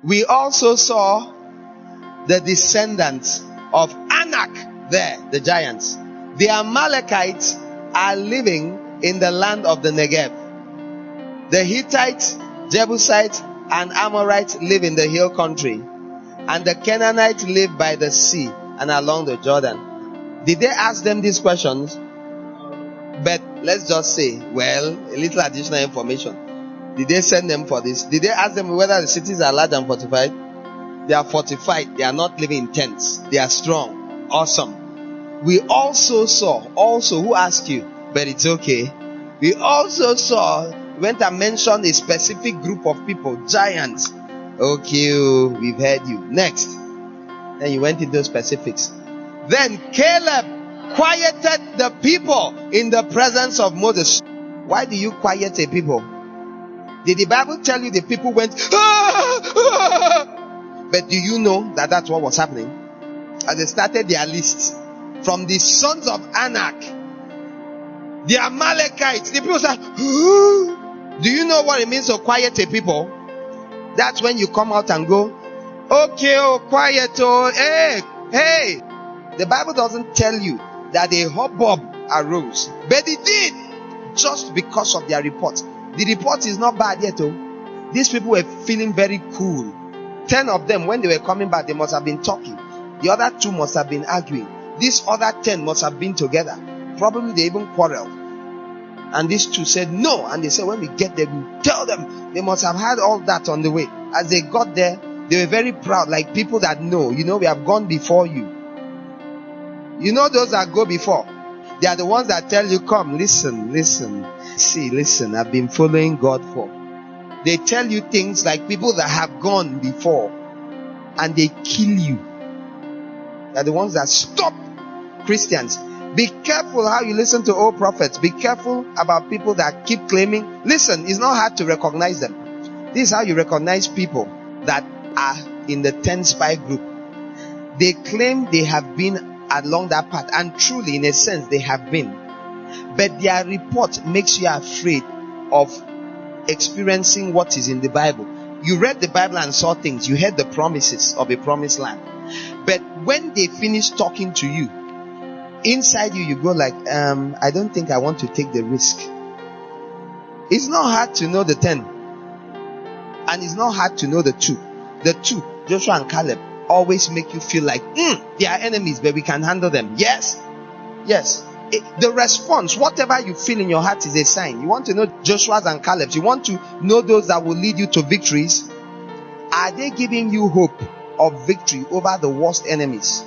We also saw the descendants of Anak there, the giants. The Amalekites are living in the land of the Negev. The Hittites, Jebusites, and Amorites live in the hill country. And the Canaanites live by the sea and along the Jordan. Did they ask them these questions? But let's just say, well, a little additional information. Did they send them for this? Did they ask them whether the cities are large and fortified? They are fortified. They are not living in tents. They are strong. Awesome. We also saw, who asked you? But it's okay. We also saw, went and mentioned a specific group of people, giants. Okay, we've heard you. Next. Then you went into specifics. Then Caleb quieted the people in the presence of Moses. Why do you quiet a people? Did the Bible tell you the people went, But do you know that that's what was happening? As they started their list, from the sons of Anak, the Amalekites, the people said, do you know what it means to quiet a people? That's when you come out and go, okay, quiet, hey. The Bible doesn't tell you that a hubbub arose, but it did, just because of their report. The report is not bad yet. These people were feeling very cool. 10 of them, when they were coming back, they must have been talking. The other 2 must have been arguing. These other 10 must have been together. Probably they even quarreled. And these 2 said no. And they said, when we get there, we'll tell them. They must have had all that on the way. As they got there, they were very proud, like people that know. We have gone before you. You know those that go before. They are the ones that tell you, come, listen. See, listen, I've been following God for. They tell you things like people that have gone before. And they kill you. They are the ones that stop Christians. Be careful how you listen to old prophets. Be careful about people that keep claiming. Listen, it's not hard to recognize them. This is how you recognize people that are in the 10 spy group. They claim they have been along that path, and truly, in a sense, they have been. But their report makes you afraid of experiencing what is in the Bible. You read the Bible and saw things. You heard the promises of a promised land. But when they finish talking to you, inside you go like, I don't think I want to take the risk. It's not hard to know the 10. And it's not hard to know the 2. The 2, Joshua and Caleb, always make you feel like, they are enemies, but we can handle them. Yes. The response, whatever you feel in your heart, is a sign. You want to know Joshua's and Caleb's. You want to know those that will lead you to victories. Are they giving you hope of victory over the worst enemies?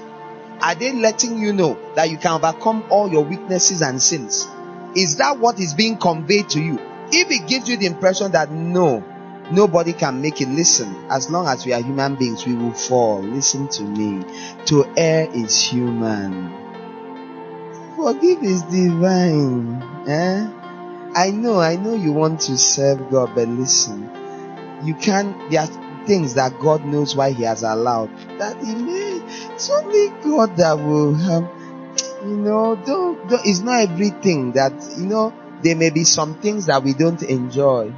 Are they letting you know that you can overcome all your weaknesses and sins? Is that what is being conveyed to you? If it gives you the impression that no, nobody can make it, listen, as long as we are human beings, we will fall. Listen to me. To err is human. Forgive is divine. I know you want to serve God, but listen, you can't. There are things that God knows why He has allowed. That He made. It's only God that will help. Don't. It's not everything that There may be some things that we don't enjoy.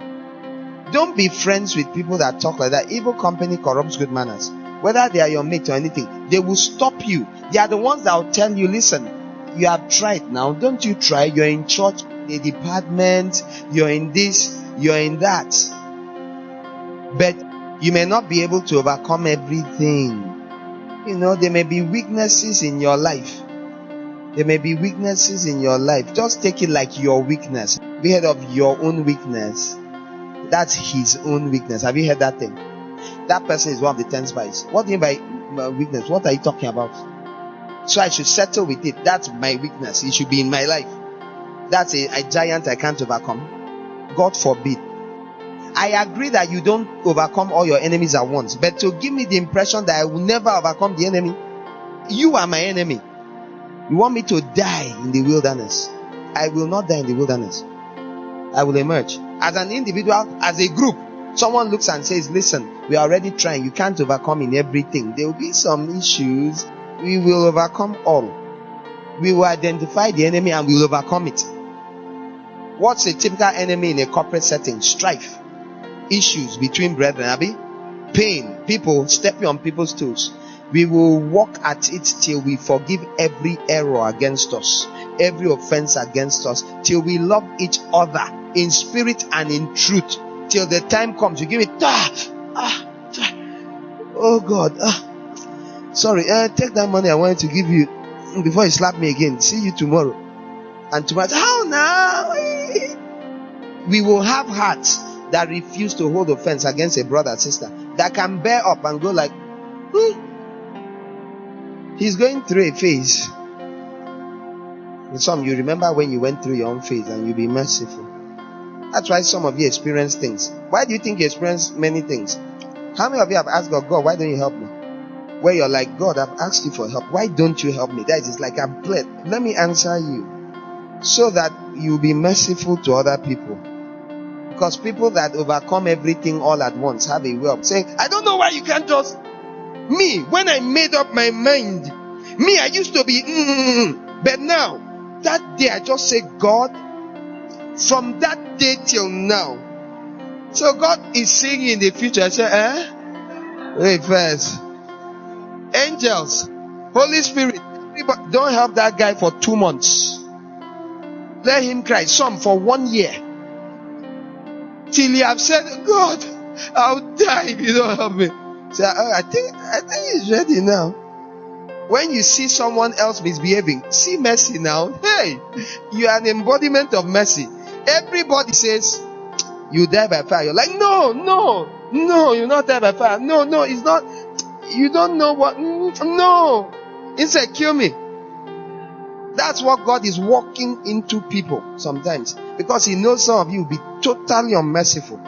Don't be friends with people that talk like that. Evil company corrupts good manners. Whether they are your mate or anything, they will stop you. They are the ones that will tell you, listen, you have tried now. Don't you try. You're in church, a department, you're in this, you're in that. But you may not be able to overcome everything. There may be weaknesses in your life. Just take it like your weakness. Be heard of your own weakness. That's his own weakness. Have you heard that thing? That person is one of the 10 spies. What do you mean by weakness? What are you talking about? So I should settle with it. That's my weakness. It should be in my life. That's a giant I can't overcome. God forbid. I agree that you don't overcome all your enemies at once. But to give me the impression that I will never overcome the enemy, you are my enemy. You want me to die in the wilderness? I will not die in the wilderness. I will emerge. As an individual, as a group, someone looks and says, listen, we are already trying. You can't overcome in everything. There will be some issues. We will overcome all. We will identify the enemy and we will overcome it. What's a typical enemy in a corporate setting? Strife. Issues between brethren, Abi. pain, people stepping on people's toes. We will walk at it till we forgive every error against us, every offense against us, till we love each other in spirit and in truth, till the time comes. You give it, oh God, sorry, take that money I wanted to give you before you slap me again. See you tomorrow. And tomorrow, how now? We will have hearts that refuse to hold offense against a brother or sister, that can bear up and go like, he's going through a phase. Some, you remember when you went through your own phase, and you be merciful. That's why some of you experience things. Why do you think you experience many things? How many of you have asked God, why don't you help me? Where you're like, God, I've asked you for help. Why don't you help me? That is like, I've pled. Let me answer you. So that you'll be merciful to other people. Because people that overcome everything all at once have a way of saying, I don't know why you can't just... Me, when I made up my mind, I used to be, but now, that day I just say, God, from that day till now. So God is seeing in the future. I say, wait first. Angels, Holy Spirit, everybody, don't help that guy for 2 months. Let him cry. Some for 1 year. Till you have said, God, I'll die if you don't help me. So I think he's ready now. When you see someone else misbehaving, see mercy now. Hey, you are an embodiment of mercy. Everybody says, you die by fire. You're like, no, you'll not die by fire. No, it's not. You don't know what. No, it's a kill me. That's what God is walking into people sometimes, because He knows some of you will be totally unmerciful.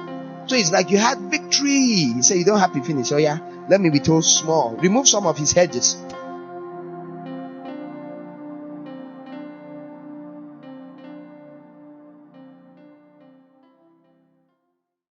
So it's like you had victory. He said, you don't have to finish. Oh yeah, let me be told small. Remove some of his hedges.